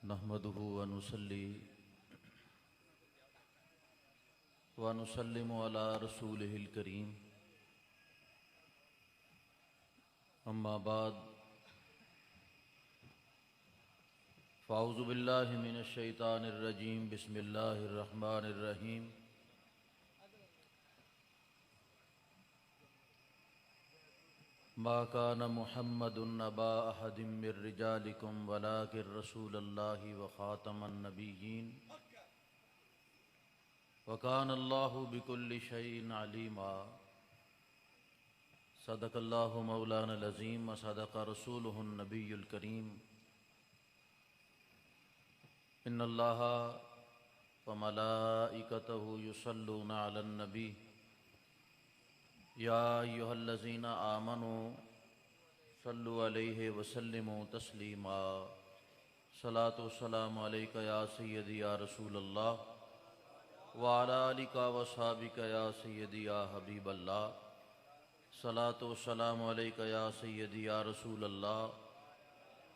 नहमदुहु व नुसल्ली व नुसल्लिमु अला रसूलिहिल करीम। अम्मा बाद फ़ाऊज़ु बिल्लाहि मिनश शैतानिर रजीम। बिस्मिल्लाहिर रहमानिर रहीम। मा कान मुहम्मदुन अबा अहदिम मिर रिजालिकुम वलाकिन रसूलल्लाहि व खातमन नबिय्यीन व कानल्लाहु बिकुल्लि शैइन अलीमा। सदक़ल्लाहु मौलानल अज़ीम व सदक़ रसूलुहुन नबियुल करीम। इन्नल्लाहा व मलाइकतहु युसल्लूना अलन नबी या अय्युहल्लज़ीना आमनू सल्लु अलैहि वसल्लिमु तस्लीमा। सलातु वस्सलामु अलैका या सय्यदी या रसूलल्लाह व अला आलिका व अस्हाबिका या सय्यदी या हबीबल्लाह। सलातु वस्सलामु अलैका या सय्यदी या रसूलल्लाह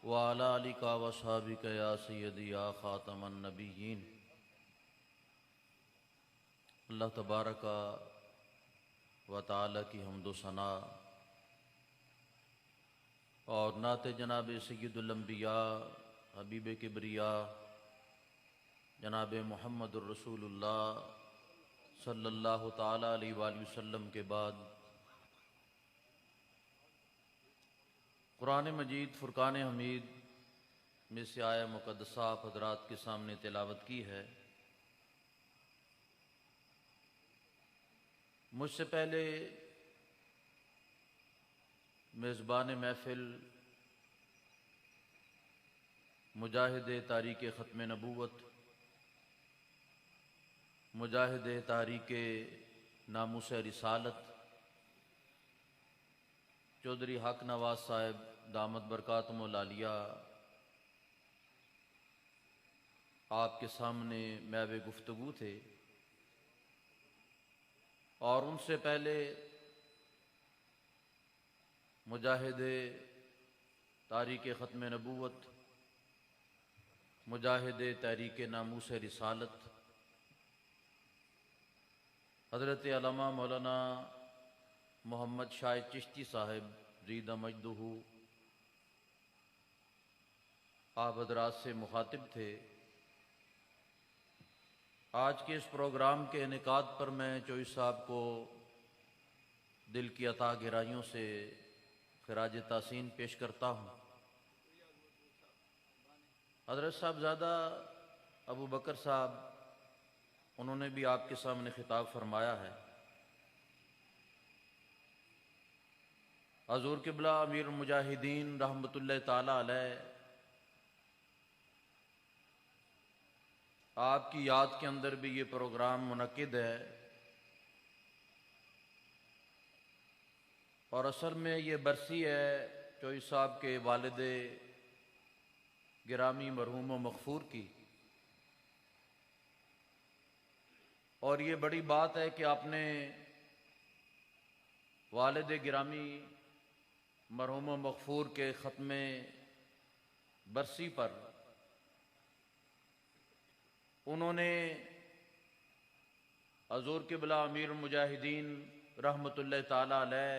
व अला आलिका व अस्हाबिका या सय्यदी या खातमन नबिय्यीन। अल्लाह तबारक व तआला की हम्दो सना और नाते जनाब सय्यदुल अंबिया हबीब किबरिया जनाब मुहम्मदुर रसूलुल्लाह सल्लल्लाहु ताला अलैहि वसल्लम के बाद कुरान मजीद फुरकान हमीद में से आया मुक़द्दसा आप हज़रात के सामने तिलावत की है। मुझसे पहले मेज़बान महफ़िल मुजाहिद तारीक़ ख़त्म नबूवत मुजाहिद तारीक़ नामूस रिसालत चौधरी हक नवाज साहब दामद बरकातुहुल आलिया आपके सामने महवे गुफ्तगू थे। और उनसे पहले मुजाहिद तारीक़ ख़त्म नबूवत मुजाहिद तारीक़ नामूस रिसालत हज़रत अल्लामा मौलाना मोहम्मद शाहिद चिश्ती साहब ज़ीदा मजदुहु आप हज़रात से मुखातिब थे। आज के इस प्रोग्राम के इनेकाद पर मैं चौधरी साहब को दिल की अता गहराइयों से खिराज तासीन पेश करता हूँ। हज़रत साहबज़ादा अबू बकर साहब उन्होंने भी आपके सामने खिताब फरमाया है। हज़ूर क़िबला अमीर मुजाहिदीन रहमतुल्लाह ताला अलैह आपकी याद के अंदर भी ये प्रोग्राम मुनक्किद है। और असल में ये बरसी है चौधरी साहब के वालिद गिरामी मरहूम मग़फ़ूर की। और ये बड़ी बात है कि आपने वालिद गिरामी मरहूम मग़फ़ूर के ख़त्म बरसी पर उन्होंने हज़ूर क़िबला अमीर मुजाहिदीन रहमतुल्लाह ताला अलैह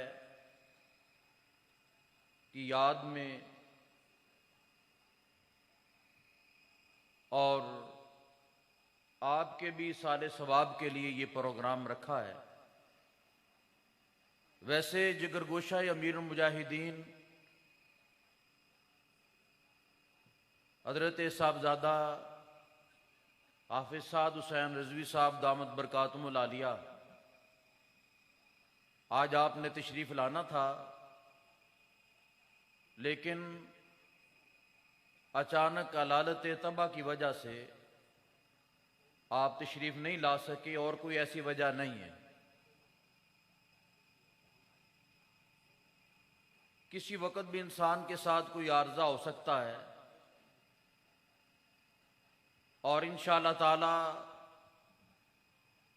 की याद में और आपके भी साले सवाब के लिए ये प्रोग्राम रखा है। वैसे जिगरगोशा अमीर मुजाहिदीन हज़रत साहबज़ादा हाफिज़ साद हुसैन रिज़वी साहब दामद बरकातुहुल आलिया आज आपने तशरीफ़ लाना था, लेकिन अचानक अलालत तबा की वजह से आप तशरीफ़ नहीं ला सके और कोई ऐसी वजह नहीं है। किसी वक़्त भी इंसान के साथ कोई आर्ज़ा हो सकता है और इंशाअल्लाह ताला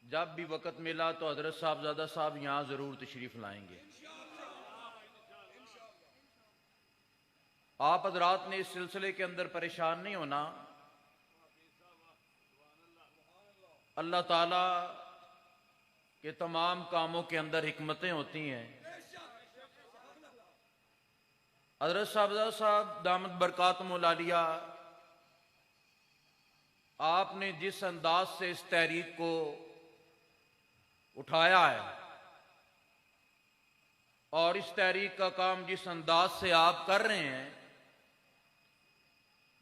जब भी वक़्त मिला तो हज़रत साहबज़ादा साहब यहाँ ज़रूर तशरीफ़ लाएंगे। आप हज़रात ने इस सिलसिले के अंदर परेशान नहीं होना। अल्लाह ताला के तमाम कामों के अंदर हिकमतें होती हैं। हज़रत साहब दामद बरकातुहुल आलिया, आपने जिस अंदाज से इस तहरीक को उठाया है और इस तहरीक का काम जिस अंदाज से आप कर रहे हैं,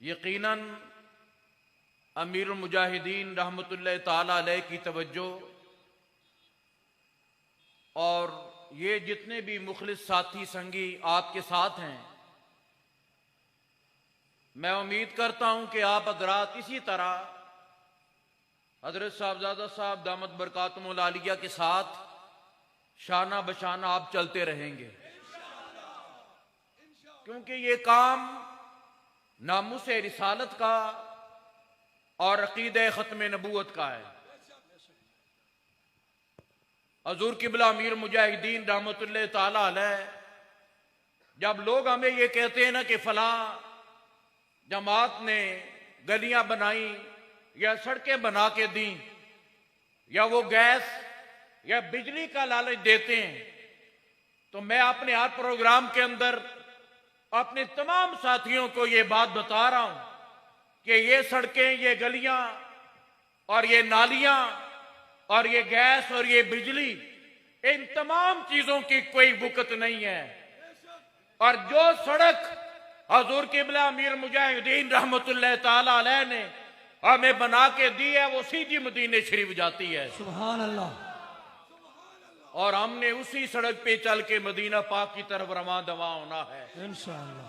यकीनन अमीरुल मुजाहिदीन रहमतुल्लाह ताला अलैह की तवज्जो और ये जितने भी मुखलिस साथी संगी आपके साथ हैं, मैं उम्मीद करता हूं कि आप हज़रात इसी तरह हज़रत साहबजादा साहब दामद बरकातुहुल आलिया के साथ शाना बशाना आप चलते रहेंगे, क्योंकि ये काम नामुस रिसालत का और अकीदे ख़त्म नबूवत का है। हजूर किबला अमीर मुजाहिदीन रहमतुल्लाह ताला अलैह, जब लोग हमें ये कहते हैं ना कि फलां जमात ने गलियां बनाई या सड़कें बना के दी या वो गैस या बिजली का लालच देते हैं, तो मैं अपने हर प्रोग्राम के अंदर अपने तमाम साथियों को ये बात बता रहा हूं कि ये सड़कें, ये गलियां और ये नालियां और ये गैस और ये बिजली, इन तमाम चीजों की कोई वक़्त नहीं है। और जो सड़क हजूर किबला अमीर मुजाहिदीन रहमतुल्लाह ताला अलैह ने हमें बना के दी है, वो सीधी मदीने शरीफ जाती है। सुभान अल्लाह। और हमने उसी सड़क पे चल के मदीना पाक की तरफ रवा दवा होना है इंशाअल्लाह।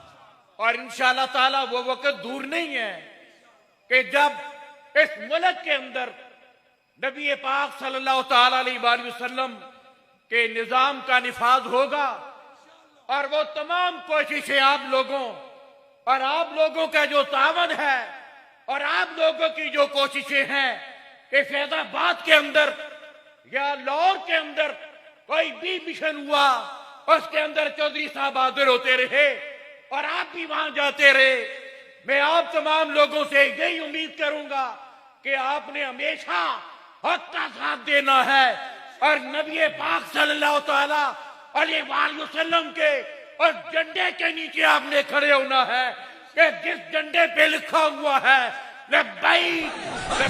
और इंशाअल्लाह ताला वो वक्त दूर नहीं है कि जब इस मुल्क के अंदर नबी पाक सल्लल्लाहु ताला अलैहि वसल्लम के निजाम का निफाज होगा और वो तमाम कोशिशें आप लोगों और आप लोगों का जो तावन है और आप लोगों की जो कोशिशें हैं कि फैजाबाद के अंदर या लाहौर के अंदर कोई भी मिशन हुआ, उसके अंदर चौधरी साहब हाजिर होते रहे और आप भी वहां जाते रहे। मैं आप तमाम लोगों से यही उम्मीद करूंगा कि आपने हमेशा हक का साथ देना है और नबी पाक सल्लल्लाहु ताला अलैहि वसल्लम के और झंडे के नीचे आपने खड़े होना है कि जिस झंडे पे लिखा हुआ है लब्बैक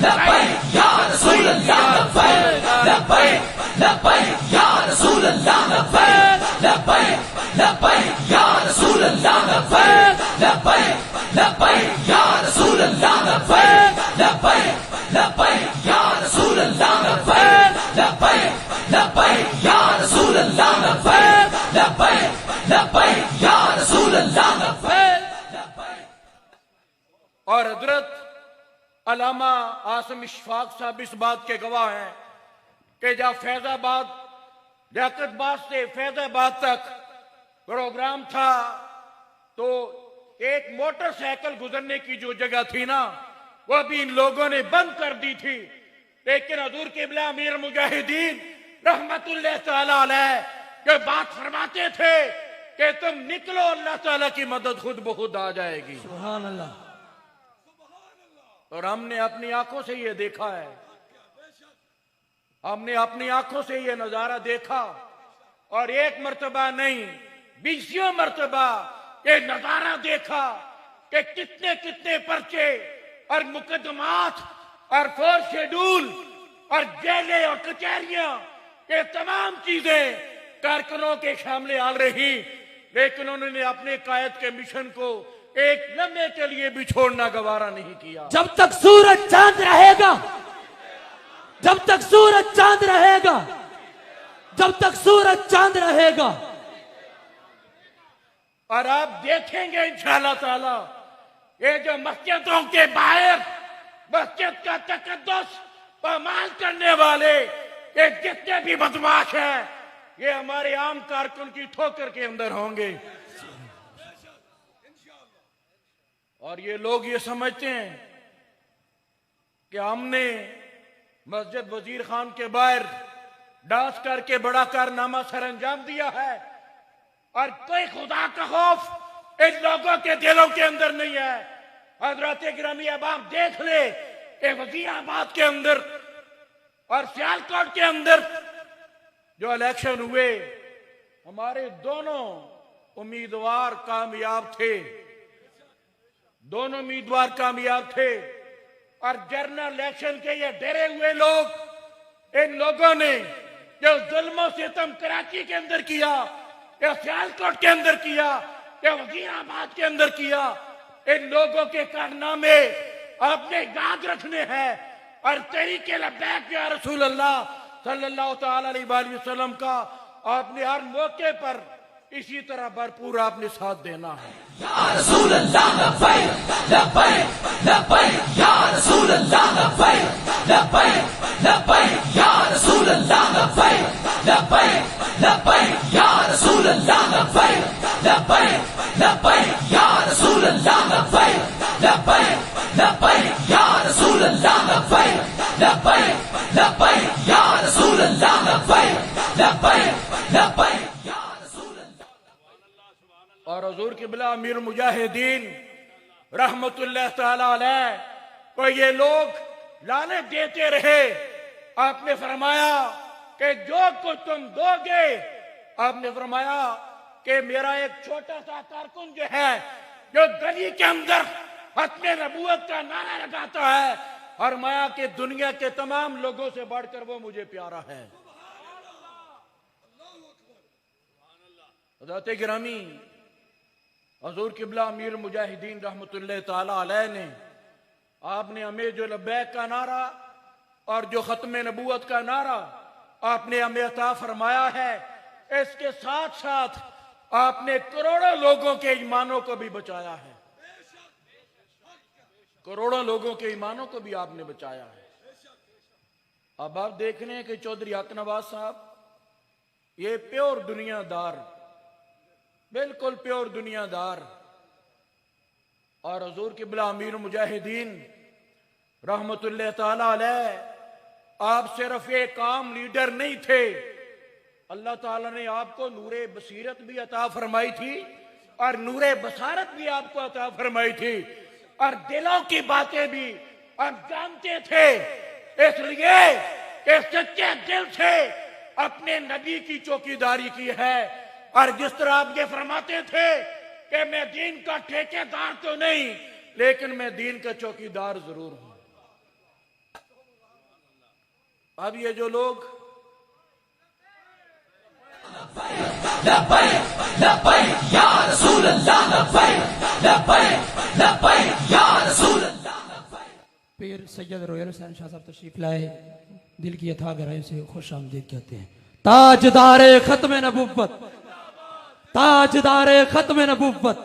लब्बैक या रसूल अल्लाह, लब्बैक लब्बैक लब्बैक या रसूल अल्लाह, लब्बैक लब्बैक लब्बैक या रसूल अल्लाह, लब्बैक लब्बैक लब्बैक या रसूल अल्लाह, लब्बैक लब्बैक लब्बैक या रसूल अल्लाह, लब्बैक लब्बैक लब्बैक या रसूल अल्लाह, लब्बैक लब्बैक लब्बैक या रसूल अल्लाह, लब्बैक लब्बैक। और हजरत अल्लामा आसिम इशफाक साहब इस बात के गवाह हैं कि जब फैजाबाद लियाकतबाद से फैजाबाद तक प्रोग्राम था तो एक मोटरसाइकिल गुजरने की जो जगह थी ना, वो भी इन लोगों ने बंद कर दी थी। लेकिन हजूर किबला अमीर मुजाहिदीन रहमतुल्लाह ताला अलैह के बात फरमाते थे कि तुम निकलो, अल्लाह ताला की मदद खुद ब खुद आ जाएगी। सुभान अल्लाह। और हमने अपनी आंखों से ये देखा है, हमने अपनी आंखों से ये नजारा देखा और एक मर्तबा नहीं 20 मर्तबा ये नजारा देखा कि कितने कितने पर्चे और मुकदमात और फोर्स शेड्यूल और जेलें और कचहरियां, ये तमाम चीजें कारकुनों के सामने आ रही, लेकिन उन्होंने अपने कायद के मिशन को एक लम्हे के लिए भी छोड़ना गवारा नहीं किया। जब तक सूरज चांद रहेगा, जब तक सूरज चांद रहेगा, जब तक सूरज चांद रहेगा। और आप देखेंगे इंशाअल्लाह ताला ये जो मस्जिदों के बाहर मस्जिद का तकद्दुस पामाल करने वाले ये जितने भी बदमाश हैं, ये हमारे आम कारकुन की ठोकर के अंदर होंगे। और ये लोग ये समझते हैं कि हमने मस्जिद वजीर खान के बाहर डांस करके बड़ा कारनामा सर अंजाम दिया है और कोई खुदा का खौफ इन लोगों के दिलों के अंदर नहीं है। हजरत गिरामी अब आप देख ले कि वजीराबाद के अंदर और सियालकोट के अंदर जो इलेक्शन हुए, हमारे दोनों उम्मीदवार कामयाब थे, दोनों उम्मीदवार कामयाब थे। और जनरल इलेक्शन के ये डरे हुए लोग, इन लोगों ने जो जुल्म सितम कराची के अंदर किया, या सियालकोट के अंदर किया, या वजीराबाद के अंदर किया, इन लोगों के कारनामे आपने याद रखने हैं। और तरीके लब्बैक या रसूल अल्लाह सल्लल्लाहु तआला अलैहि वसल्लम का आपने हर मौके पर इसी तरह भरपूर आपने साथ देना है। या रसूल अल्लाह लब्बैक लब्बैक लब्बैक, या रसूल अल्लाह लब्बैक लब्बैक लब्बैक, या रसूल अल्लाह लब्बैक लब्बैक लब्बैक, या रसूल अल्लाह लब्बैक लब्बैक लब्बैक, या रसूल अल्लाह लब्बैक लब्बैक लब्बैक, या रसूल अल्लाह लब्बैक लब्बैक लब्बैक, या रसूल अल्लाह लब्बैक लब्बैक लब्बैक, या रसूल अल्लाह। और हुजूर क़िबला अमीर मुजाहिदीन रहमतुल्लाह तआला अलैह को ये लोग लानत देते रहे। आपने फरमाया कि जो कुछ तुम दोगे, आपने फरमाया कि मेरा एक छोटा सा कारकुन जो है, जो गली के अंदर खत्म नबूवत का नारा लगाता है, फरमाया कि दुनिया के तमाम लोगों से बढ़कर वो मुझे प्यारा है। हज़रत गिरामी हुजूर क़िबला अमीर मुजाहिदीन रहमतुल्लाह तआला अलैह ने, आपने हमें जो लब्बैक का नारा और जो खत्म नबूवत का नारा आपने हमें अता फरमाया है, इसके साथ साथ आपने करोड़ों लोगों के ईमानों को भी बचाया है, करोड़ों लोगों के ईमानों को भी आपने बचाया है। अब आप देख रहे हैं कि चौधरी हक नवाज साहब ये प्योर दुनियादार, बिल्कुल प्योर दुनियादार, और हुजूर क़िबला अमीर मुजाहिदीन रहमतुल्लाह तआला अलैह आप सिर्फ एक आम लीडर नहीं थे, अल्लाह ताला ने आपको नूरे बसीरत भी अता फरमाई थी और नूरे बसारत भी आपको अता फरमाई थी, और दिलों की बातें भी आप जानते थे, इसलिए कि सच्चे दिल से अपने नबी की चौकीदारी की है। और जिस तरह आप ये फरमाते थे कि मैं दीन का ठेकेदार तो नहीं, लेकिन मैं दीन का चौकीदार जरूर हूं। अब ये जो लोग लब्बैक लब्बैक, या रसूल अल्लाह लब्बैक लब्बैक लब्बैक, या रसूल अल्लाह लब्बैक। पीर सैयद रोयल हुसैन शाह साहब तशरीफ लाए, दिल की अथाह गहराइयों से खुश आमदीद कहते हैं। ताजदारे खत्म नबुव्वत, ताजदारे खत्म नबुव्वत,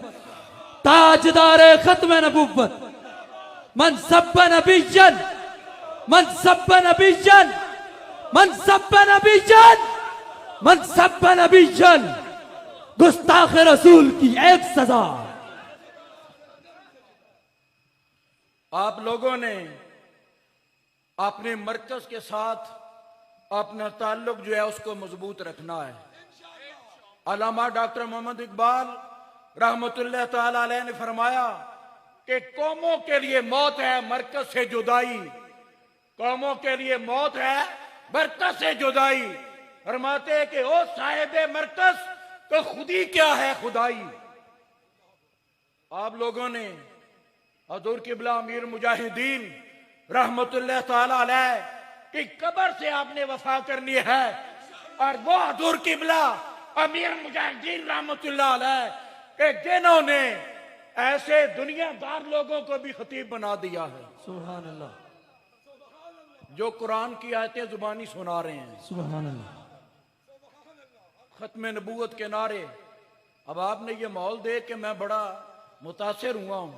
ताजदारे खत्म नबुव्वत, मन सब्ब नबिय्यन, मन सब्ब नबिय्यन, मन सब्ब नबिय्यन, मन सब्ब नबिय्यन, गुस्ताख रसूल की एक सजा। आप लोगों ने अपने मरकज के साथ अपना ताल्लुक जो है उसको मजबूत रखना है। अल्लामा डॉक्टर मोहम्मद इकबाल रहमतुल्लाह तआला अलैह ने फरमाया कि कौमों के लिए मौत है मरकज से जुदाई, कौमों के लिए मौत है मरकज से जुदाई। फरमाते हैं कि ओ साहिबे मरकज तो खुदी क्या है खुदाई। आप लोगों ने हुजूर क़िबला अमीर मुजाहिदीन रहमतुल्लाह तआला अलैह की कब्र से आपने वफा करनी है, और वो हुजूर क़िबला अमीर मुजाहिदीन रहमतुल्लाह अलैह के जिन्होंने ऐसे दुनियादार लोगों को भी खतीब बना दिया है। सुभान अल्लाह, जो कुरान की आयतें जुबानी सुना रहे हैं, सुभान अल्लाह। खत्म नबूवत के नारे। अब आपने ये माहौल देख के मैं बड़ा मुतासिर हुआ हूं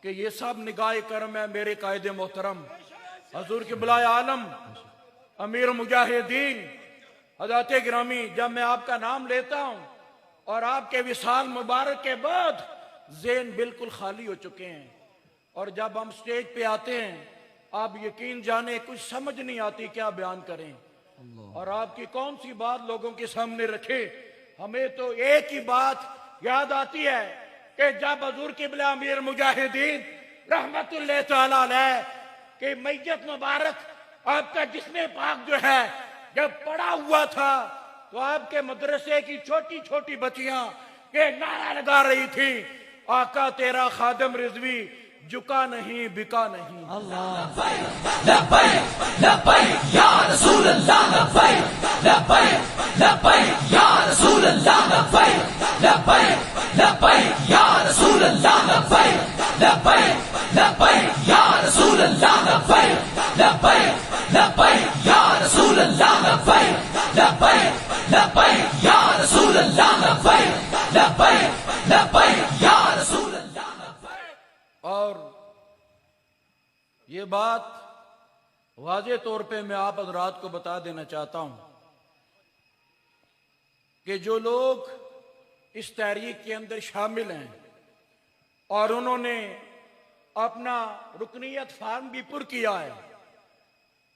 कि ये सब निगाह करम है मेरे कायदे मोहतरम हुजूर क़िबला आलम अमीर मुजाहिदीन हज़रत गिरामी। जब मैं आपका नाम लेता हूं और आपके विसाल मुबारक के बाद ज़हन बिल्कुल खाली हो चुके हैं, और जब हम स्टेज पे आते हैं आप यकीन जाने कुछ समझ नहीं आती क्या बयान करें और आपकी कौन सी बात लोगों के सामने रखे। हमें तो एक ही बात याद आती है कि जब हुजूर क़िबला अमीर मुजाहिदीन रहमतुल्लाह तआला अलैह की मैयत मुबारक आपका जिस्म पाक जो है जब पड़ा हुआ था तो आपके मदरसे की छोटी छोटी बच्चियां ये नारा लगा रही थी, आका तेरा खादम रिजवी झुका नहीं बिका नहीं। लब्बैक लब्बैक या रसूल अल्लाह लब्बैक लब्बैक लब्बैक या रसूल अल्लाह लब्बैक लब्बैक लब्बैक या रसूल अल्लाह लब्बैक लब्बैक लब्बैक या रसूल अल्लाह लब्बैक लब्बैक लब्बैक या रसूल अल्लाह लब्बैक लब्बैक लब्बैक या रसूल अल्लाह लब्बैक लब्बैक लब्बैक या रसूल अल्लाह लब्बैक। और ये बात वाजे तौर पे मैं आप हजरात को बता देना चाहता हूं कि जो लोग इस तहरीक के अंदर शामिल हैं और उन्होंने अपना रुकनीयत फार्म भी पुर किया है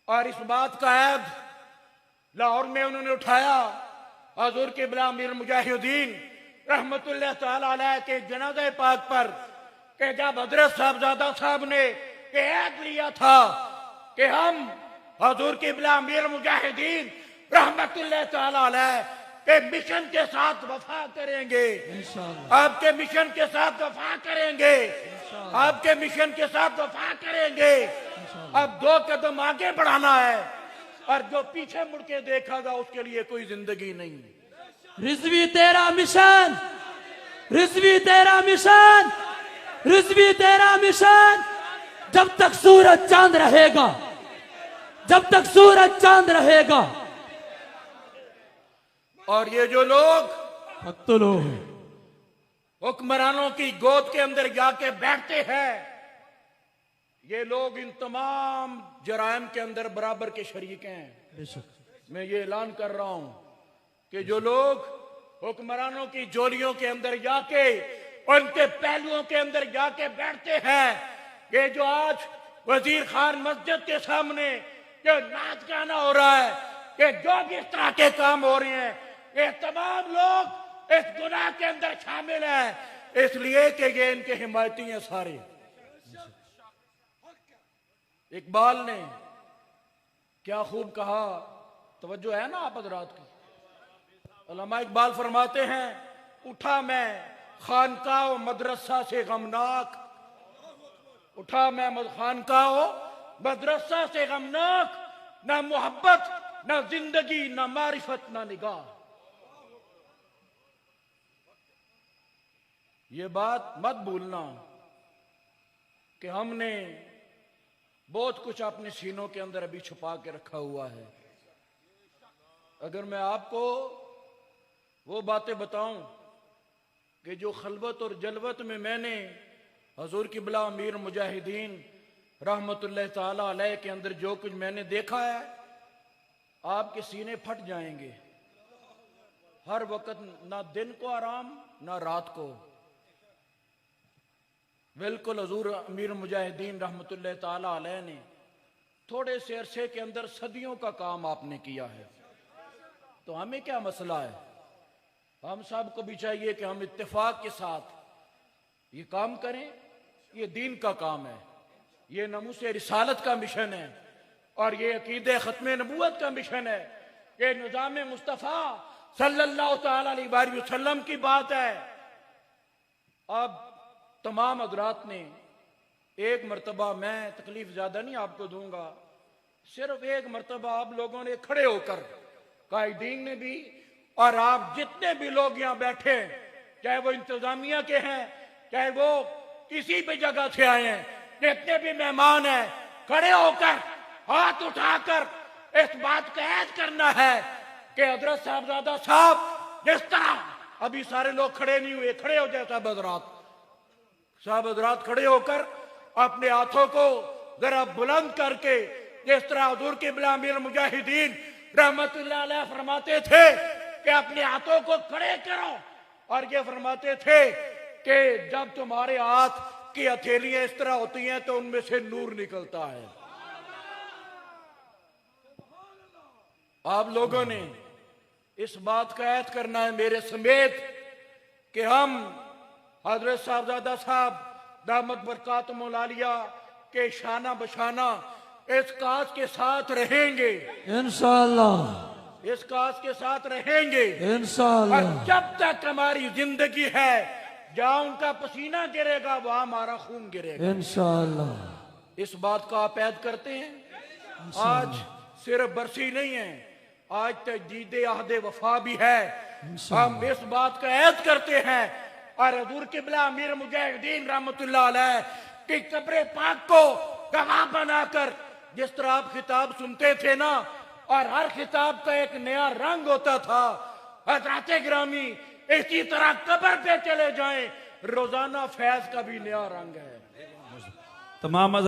और इस बात का ऐब लाहौर में उन्होंने उठाया हजूर क़िबला अमीर मुजाहिदीन रहमतुल्लाह ताला अलैह के जनाज़े पाक पर कि जब हजरत साहबजादा साहब ने ऐद लिया था कि हम हजूर क़िबला अमीर मुजाहिदीन रहमतुल्लाह ताला अलैह के मिशन के साथ वफा करेंगे, आपके मिशन के साथ वफा करेंगे, आपके मिशन के साथ वफा करेंगे। अब 2 कदम आगे बढ़ाना है और जो पीछे मुड़ के देखेगा उसके लिए कोई जिंदगी नहीं। रिजवी तेरा मिशन, रिजवी तेरा मिशन, रिजवी तेरा मिशन। जब तक सूरज चांद रहेगा, जब तक सूरज चांद रहेगा। और ये जो लोग लोग हुक्मरानों की गोद के अंदर जाके बैठते हैं, ये लोग इन तमाम जराइम के अंदर बराबर के शरीक हैं। मैं ये ऐलान कर रहा हूं कि जो लोग हुक्मरानों की जोलियों के अंदर जाके उनके पहलुओं के अंदर जाके बैठते हैं, ये जो आज वजीर खान मस्जिद के सामने जो नाच गाना हो रहा है, कि जो भी इस तरह के काम हो रहे हैं, ये तमाम लोग इस गुनाह के अंदर शामिल हैं, इसलिए कि ये इनके हिमायती हैं सारे। इकबाल ने क्या खूब कहा, तवज्जो है ना आप हजरात की। उलमा इकबाल फरमाते हैं, उठा मैं खानकाह मदरसा से गमनाक, उठा मैं खानकाह मदरसा से गमनाक, ना मोहब्बत ना जिंदगी ना मारिफत ना निगाह। ये बात मत भूलना कि हमने बहुत कुछ अपने सीनों के अंदर अभी छुपा के रखा हुआ है। अगर मैं आपको वो बातें बताऊं कि जो खलवत और जलवत में मैंने हजूर क़िबला अमीर मुजाहिदीन रहमतुल्लाह ताला अलैह के अंदर जो कुछ मैंने देखा है, आपके सीने फट जाएंगे। हर वक्त ना दिन को आराम ना रात को। बिल्कुल हजूर अमीर मुजाहिदीन रहमतुल्लाह ताला अलैह ने थोड़े से अरसे के अंदर सदियों का काम आपने किया है, तो हमें क्या मसला है। हम सब को भी चाहिए कि हम इत्तेफाक के साथ ये काम करें। ये दीन का काम है, ये नमूसे रिसालत का मिशन है और ये अकीदे खत्म नबूवत का मिशन है। ये निज़ाम मुस्तफ़ा सल्लल्लाहु ताला अलैहि वसल्लम की बात है। अब तमाम हजरात ने एक मरतबा, मैं तकलीफ ज्यादा नहीं आपको दूंगा, सिर्फ एक मरतबा आप लोगों ने खड़े होकर, कायदीन ने भी और आप जितने भी लोग यहाँ बैठे, चाहे वो इंतजामिया के हैं चाहे वो किसी भी जगह से आए हैं, जितने भी मेहमान हैं, खड़े होकर हाथ उठाकर इस बात का ऐद करना है कि हजरत साहबजादा साहब जिस तरह अभी सारे लोग खड़े नहीं हुए, खड़े हो जाए साहब हजरात खड़े होकर अपने हाथों को जरा बुलंद करके, जिस तरह हजूर क़िबला अमीर मुजाहिदीन रहमतुल्लाह अलैह फरमाते थे कि अपने हाथों को खड़े करो, और ये फरमाते थे कि जब तुम्हारे हाथ की हथेलियां इस तरह होती हैं तो उनमें से नूर निकलता है। आप लोगों ने इस बात का ऐद करना है मेरे समेत कि हम हजरत साहबजादा साहब दामत बरकातुहुल आलिया के शाना बशाना इस काज के साथ रहेंगे, इंशाअल्लाह, इस काज के साथ रहेंगे। इंशाअल्लाह। और जब तक हमारी जिंदगी है, जहाँ उनका पसीना गिरेगा वहां हमारा खून गिरेगा, इंशाअल्लाह। इस बात का आप ऐद करते हैं। आज सिर्फ बरसी नहीं है, आज तजदीद अहद वफा भी है। हम इस बात का ऐद करते हैं और हजूर किबला अमीर मुजाहिदीन रहमतुल्लाह अलैह की कब्र पाक को गवाह बनाकर जिस तरह आप खिताब सुनते थे ना, और हर खिताब का एक नया रंग होता था, हजरात गिरामी इसी तरह कब्र पे चले जाएं, रोजाना फैज का भी नया रंग है। तमाम